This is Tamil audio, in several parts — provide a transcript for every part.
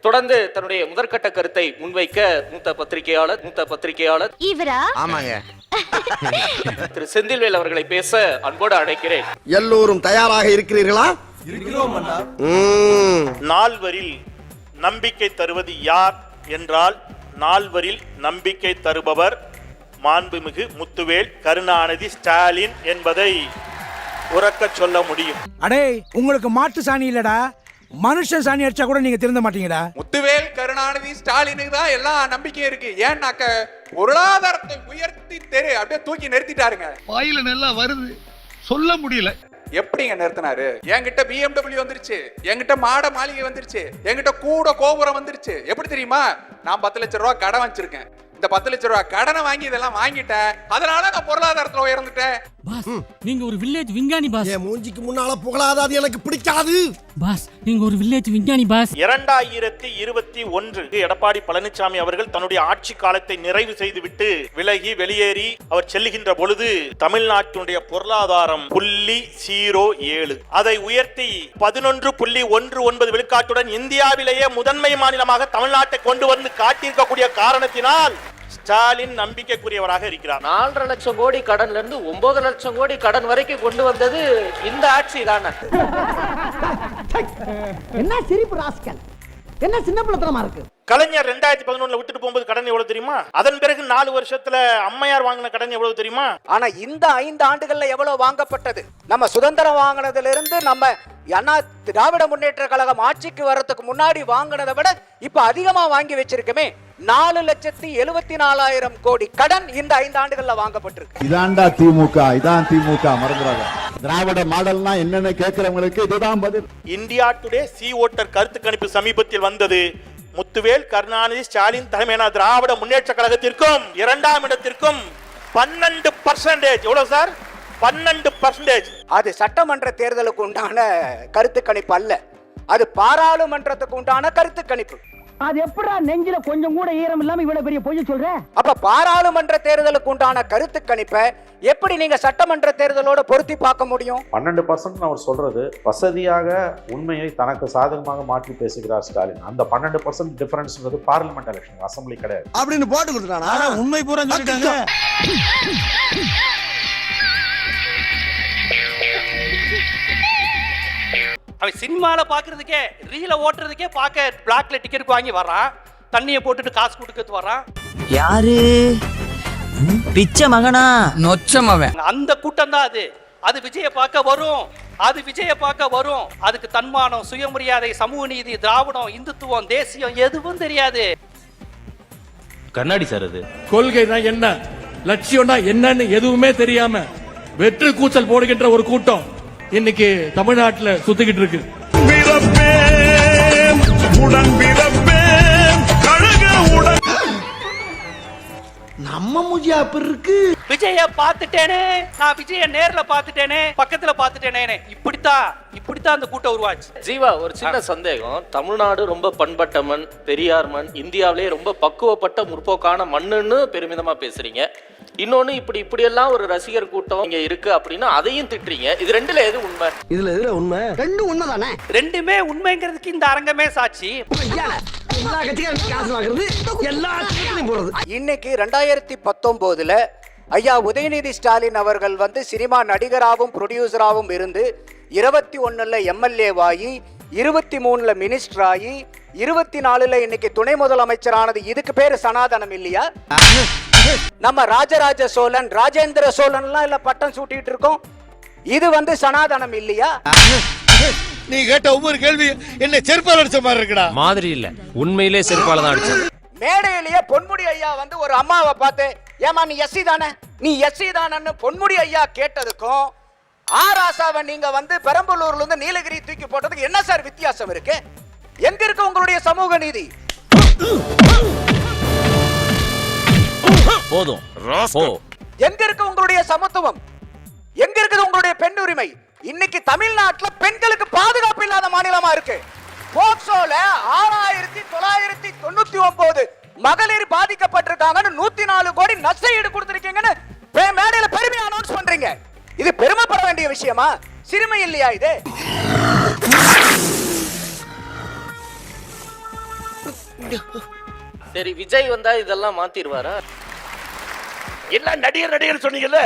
தொடர்ந்து தன்னுடைய முதற்கட்ட கருத்தை முன்வைக்க மூத்த பத்திரிகையாளர் இவரா? ஆமாங்க. திரு செந்தில்வேல் அவர்களை பேச அன்போடு அழைக்கிறேன். எல்லோரும் தயாராக இருக்கிறீர்களா? இருக்கிறோம் அண்ணா. நால்வரில் நம்பிக்கை தருவது யார் என்றால், நால்வரில் நம்பிக்கை தருபவர் மாண்புமிகு முத்துவேல் கருணாநிதி ஸ்டாலின் என்பதை உறக்க சொல்ல முடியும். அடே, உங்களுக்கு மாட்டு சாணி இல்லடா, மனுஷன் சாணி அடிச்சா கூட நீங்க திருந்த மாட்டீங்கடா. முத்துவேல் கருணாநிதி ஸ்டாலினுக்கு தான் எல்லா நம்பிக்கையும் இருக்கு. ஏன்னாக்க பொருளாதாரத்தை உயர்த்தி அப்படியே தூக்கி நிறுத்திட்டாருங்க. வாயில நல்லா வருது, சொல்ல முடியல. எப்படிங்க நிறுத்தினாரு? என்கிட்ட BMW வந்துருச்சு, என்கிட்ட மாட மாளிகை வந்துருச்சு, என்கிட்ட கூட கோபுரம் வந்துருச்சு. எப்படி தெரியுமா? நான் 10 லட்சம் ரூபாய் கடன் வச்சிருக்கேன். இந்த 10 லட்சம் ரூபாய் கடனை வாங்கி இதெல்லாம் வாங்கிட்டேன். அதனால நான் பொருளாதாரத்துல உயர்ந்துட்டேன். பாஸ், நீங்க ஒரு வில்லேஜ் விஞ்ஞானி பாஸ். என் மூஞ்சிக்கு முன்னால புகழாத, அது எனக்கு பிடிக்காது. பாஸ், நீங்க ஒரு வில்லேஜ் விஞ்ஞானி பாஸ். 2021 எடப்பாடி பழனிசாமி அவர்கள் தன்னுடைய ஆட்சி காலத்தை நிறைவு செய்துவிட்டு விலகி வெளியேறி அவர் செல்லுகின்ற பொழுது தமிழ்நாட்டினுடைய பொருளாதாரம் 0.07 அதை உயர்த்தி 11.19 விழுக்காட்டுடன் இந்தியாவிலேயே முதன்மை மாநிலமாக தமிழ்நாட்டை கொண்டு வந்து காட்டியிருக்கக்கூடிய காரணத்தினால் ஸ்டாலின் நம்பிக்கைக்குரியவராக இருக்கிறார். 4.5 லட்சம் கோடி கடன்ல இருந்து 9 லட்சம் கோடி கடன் வரைக்கும் கொண்டு வந்தது இந்த ஆட்சி தானே. என்ன சிரிப்பு ராஸ்கல், என்ன சின்ன பிள்ளைத்தனமா இருக்கு. கலைஞர் 2011 விட்டுட்டு போகும்போது கடன் எவ்வளவு தெரியுமா? அதன் பிறகு 4 வருஷத்துல அம்மையார் வாங்கின கடன் எவ்வளவு தெரியுமா? ஆனா இந்த 5 ஆண்டுகள்ல எவ்வளவு வாங்கப்பட்டது? நம்ம சுதந்திரம் வாங்கினதுல இருந்து நம்ம திராவிட முன்னேற்ற கழகம் ஆட்சிக்கு வர்றதுக்கு முன்னாடி வாங்கினதை விட இப்ப அதிகமா வாங்கி வச்சிருக்கமே. 4,74,000 கோடி கடன் இந்த 5 ஆண்டுகள்ல வாங்கப்பட்டிருக்கு. இதான்டா திமுக, இதான் திமுக, மறந்துடாத. திராவிட மாடல்னா என்னன்னு கேட்கிறவங்களுக்கு இதுதான் பதில். இந்தியா டுடே சி ஓட்டர் கருத்து கணிப்பு சமீபத்தில் வந்தது. முத்துவேல் கருணாநிதி ஸ்டாலின் தலைமையான திராவிட முன்னேற்ற கழகத்திற்கும் 2ஆம் இடத்திற்கும் 12%. எவ்வளவு சார்? 12%. அது சட்டமன்ற தேர்தலுக்கு உண்டான கருத்து கணிப்பு அல்ல, அது பாராளுமன்றத்துக்கு உண்டான கருத்து கணிப்பு. அது எப்படா நெஞ்சில கொஞ்சம் கூட ஈரம் இல்லாம இவ்வளவு பெரிய பொய் சொல்ற? அப்ப பாராளுமன்ற தேர்தலுக்கு உண்டான கருத்து கணிப்பை எப்படி நீங்க சட்டமன்ற தேர்தலோட பொருத்தி பார்க்க முடியும்? 12% அவர் சொல்றது வசதியாக உண்மையை தனக்கு சாதகமாக மாற்றி பேசுகிறார் ஸ்டாலின். அந்த 12% டிஃபரன்ஸ்ங்கிறது பார்லிமெண்ட் எலெக்ஷன், அசம்பிளி கிடையாது அப்படின்னு போட்டு கொடுத்துட்டானா? உண்மை பூரா சொல்லிட்டாங்க. அவன் சினிமால பாக்குறதுக்கே, ரீல ஓட்டுறதுக்கே பார்க்க பிளாக்ல டிக்கெட் வாங்கி வரான், தண்ணியை போட்டுட்டு காசு கொடுக்கறது வரான். யாரு? பிச்சை மகனா? நொச்ச மகன். அந்த கூட்டம் தான் அது. அது விஜய பார்க்க வரும், அதுக்கு தன்மானம், சுயமரியாதை, சமூக நீதி, திராவிடம், இந்துத்துவம், தேசியம் எதுவும் தெரியாது. கண்ணாடி சார், அது கொள்கைனா என்ன, லட்சியம்னா என்னன்னு எதுவுமே தெரியாம வெற்று கூச்சல் போடுகின்ற ஒரு கூட்டம் இன்னைக்கு தமிழ்நாட்டுல சுத்திக்கிட்டு இருக்கு. நம்ம மூஞ்சி அப்படி இருக்கு. விஜய பார்த்துட்டேனே, நான் விஜய நேர்ல பார்த்துட்டேனே, பக்கத்துல பார்த்துட்டேனே, இப்படித்தான் அந்த கூட்டம் உருவாச்சு. ஜீவா, ஒரு சின்ன சந்தேகம். தமிழ்நாடு ரொம்ப பண்பட்ட மண், பெரியார் மண், இந்தியாவிலேயே ரொம்ப பக்குவப்பட்ட முற்போக்கான மண்ணுன்னு பெருமிதமா பேசுறீங்க. இன்னொன்னு இப்படி எல்லாம் ஒரு ரசிகர் கூட்டம் இங்க இருக்கு அப்படின்னா அதையும் திட்டுறீங்க. இது ரெண்டுல எது உண்மை? இதுல எதுல உண்மை? ரெண்டும் உண்மைதானே. ரெண்டுமே உண்மைங்கிறதுக்கு இந்த அரங்கமே சாட்சி. இன்னைக்கு 2019 ஐயா உதயநிதி ஸ்டாலின் அவர்கள் சினிமா நடிகராகவும் ப்ரொடியூசராகவும் இருந்து 21 எம்எல்ஏவாகி 23 மினிஸ்டர் ஆகி 24 இன்னைக்கு துணை முதலமைச்சரானது. இதுக்கு பேரு சனாதனம் இல்லையா? நம்ம ராஜராஜ சோழன், ராஜேந்திர சோழன் எல்லாம் இல்ல பட்டம் சூட்டிட்டு இருக்கோம். இது சனாதனம் இல்லையா? நீ கேட்ட ஒவ்வொரு கேள்வி என்ன செருப்பால அடிச்ச மாதிரி இருக்குடா. மாதிரி இல்ல, உண்மையிலே செருப்பால தான் அடிச்சது. மேடையிலேயே பொன்முடி ஐயா ஒரு அம்மாவை பார்த்து, ஏமா நீ எஸ்சி தானே, நீ எஸ்சி தானன்னு பொன்முடி ஐயா கேட்டதுக்கும் ஆராசாவை நீங்க பெரம்பலூர்ல இருந்து நீலகிரி தூக்கி போட்டதுக்கு என்ன சார் வித்தியாசம் இருக்கு? எங்க இருக்கு உங்களுடைய சமூக நீதி? போதும். எங்க இருக்கு உங்களுடைய சமத்துவம்? எங்க இருக்குது உங்களுடைய பெண் உரிமை? இன்னைக்கு தமிழ்நாட்டுல பெண்களுக்கு பாதுகாப்பு இல்லாத மாநிலமா இருக்கு. போக்சோல 6,999 மகளிர் பாதிக்கப்பட்டிருக்காங்கன்னு 104 கோடி நஷ்டஈடு கொடுத்திருக்கீங்கன்னு மேடையில பெருமையா அனௌன்ஸ் பண்றீங்க. இது பெருமைப்பட வேண்டிய விஷயமா? சிறுமை இல்லையா இது? சரி, விஜய் வந்தா இதெல்லாம் மாத்திடுவாரா? எல்லாம் நடிகர் சொன்னீங்கல்ல,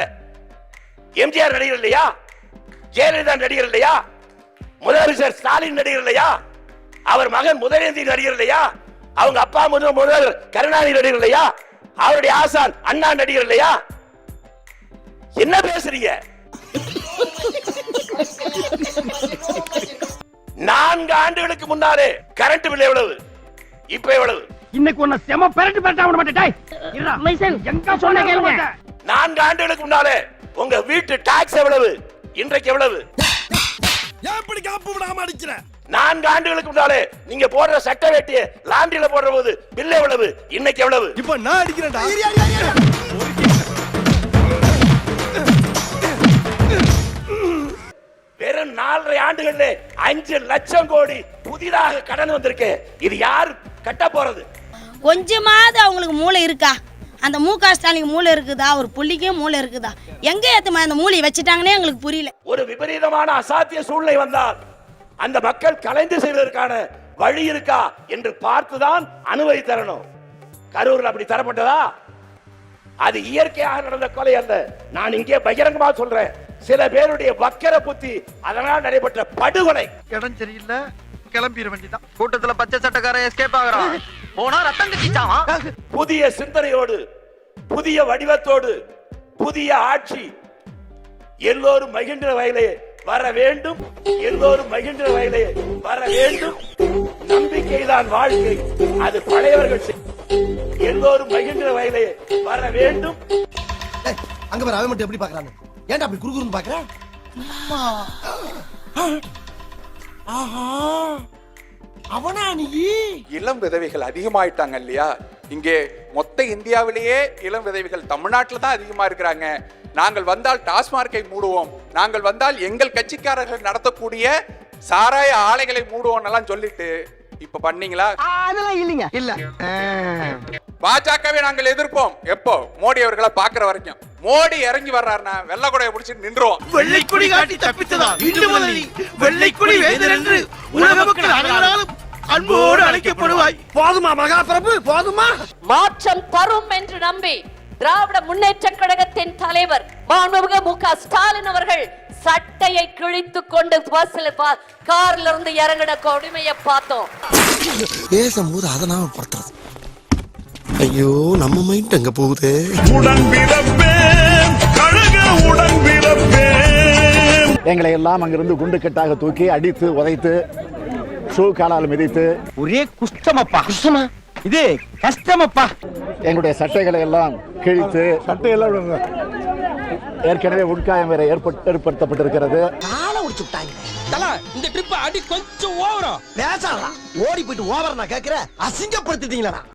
எம்ஜிஆர் நடிகர் இல்லையா? ஜெயலலிதா நடிகர் இல்லையா? முதலமைச்சர் ஸ்டாலின் நடிகர் இல்லையா? அவர் மகன் முதலமைதி நடிகர் இல்லையா? அவங்க அப்பா முதல்வர் கருணாநிதி நடிகர் இல்லையா? அவருடைய ஆசான் அண்ணா நடிகர் இல்லையா? என்ன பேசுறீங்க? 4 ஆண்டுகளுக்கு முன்னாலே கரண்ட் பில் எவ்வளவு, இப்ப எவ்வளவு? இன்னைக்கு உன்னை செம பெரட்டு பெரட்டா விட மாட்டேன். எங்க சொன்ன கேளுங்க. 4 ஆண்டுகளுக்கு முன்னாலே உங்க வீட்டு டாக்ஸ் எவ்வளவு, இன்றைக்கு எவ்வளவு? 4 ஆண்டுகளுக்கு முன்னாலே நீங்க போடுற சட்ட வேட்டிய லாண்டரியில போடுற போது பில் எவ்வளவு, இன்னைக்கு எவ்வளவு? இப்ப நான் அடிக்கிறேன்டா. வெறும் 4.5 ஆண்டுகள்ல 5 லட்சம் கோடி புதிதாக கடன் வந்திருக்கு. இது யார் கட்ட போறது? கொஞ்சமாவது அவங்களுக்கு மூளை இருக்கா? அந்த மு.க. ஸ்டாலின் மூளை இருக்குதா? ஒரு புள்ளிக்கே மூளை இருக்குதா? எங்க ஏத்துமா அந்த மூளையை வச்சுட்டாங்கன்னே எங்களுக்கு புரியல. ஒரு விபரீதமான அசாத்திய சூழ்நிலை வந்தால் அந்த மக்கள் கலைந்து செய்வதற்கான வழி இருக்கா என்று பார்த்துதான் அனுமதி தரணும். கரூரில் அப்படி தரப்பட்டதா? அது இயற்கையாக நடந்த கொலை அல்ல. நான் இங்கே பகிரங்கமா சொல்றேன், சில பேருடைய வக்கர புத்தி அதனால் நடைபெற்ற படுகொலை. இடம் சரியில்லை, கிளம்பிட வேண்டியதான். கூட்டத்துல பச்சை சட்டக்காரன் எஸ்கேப் ஆகுறான். போனா ரத்தம் கட்டிச்சான். புதிய சிந்தனையோடு, புதிய வடிவத்தோடு, புதிய ஆட்சி எல்லோரும் மகிழ்ந்த வகையிலே வர வேண்டும். எல்லோரும் மகிழ்ந்த வகையிலே வர வேண்டும். நம்பிக்கைதான் வாழ்க்கை, அது பழையவர்கள். எல்லோரும் மகிழ்ந்த வகையிலே வர வேண்டும். அங்க பாரு, அவன் மட்டும் எப்படி பாக்குறான்னு. ஏன்டா அப்படி குறுகுறுன்னு பாக்குற? அவனா நீ? இளம் விதவைகள் அதிகமாயிட்டாங்க இல்லையா? இங்கே மொத்த இந்தியாவிலேயே இளம் விதவைகள் தமிழ்நாட்டில் தான் அதிகமா இருக்கிறாங்க. நாங்கள் வந்தால் டாஸ்மார்க்கை மூடுவோம், நாங்கள் வந்தால் எங்கள் கட்சிக்காரர்கள் நடத்தக்கூடிய சாராய ஆலைகளை மூடுவோம் எல்லாம் சொல்லிட்டு இப்ப பண்ணீங்களா? அதெல்லாம் இல்லைங்க. இல்ல. பாஜகவை நாங்கள் எதிர்ப்போம். எப்போ? மோடி அவர்களை பாக்குற வரைக்கும். மோடி இறங்கி வர்றாருன்னா வெள்ளை பிடிச்சிட்டு நின்றோம். வெள்ளைக்குடி காட்டி தப்பித்ததா இன்று முதல் நீ வெள்ளைக்குடி வேந்தர் என்று உலக மக்கள் அனைவராலும் அன்போடு அழைக்கப்படுவாய். போதுமா மகாபிரபு, போதுமா? மாற்றம் தரும் என்று நம்பி திராவிட முன்னேற்ற கழகத்தின் தலைவர் மாண்புமிகு மு.க. ஸ்டாலின் அவர்கள் சட்டையை கிழித்துக் கொண்டு பஸ்ல கார்ல இருந்து இறங்கின கொடுமையை பார்த்தோம். பேசும்போது அதை நாம படுத்துறது. ஐயோ, நம்ம மைண்ட் அங்க போகுது. எங்களை எல்லாம் அங்கிருந்து குண்டு கட்டாக தூக்கி அடித்து உதைத்து ஷூ காலால் மிதித்து ஒரே குஷ்டமப்பா. குஷ்டமா? இது கஷ்டமப்பா. எங்களுடைய சட்டைகளை எல்லாம் கிழித்து, சட்டையெல்லாம் ஏற்கனவே உட்காயம் வேற ஏற்படுத்தப்பட்டிருக்கிறது. காலை உடிச்சு விட்டாங்க. இந்த ட்ரிப் அடி கொஞ்சம் ஓவரா பேசாதா? ஓடி போயிட்டு ஓவரா நான் கேக்குற, அசிங்கப்படுத்திட்டீங்களா?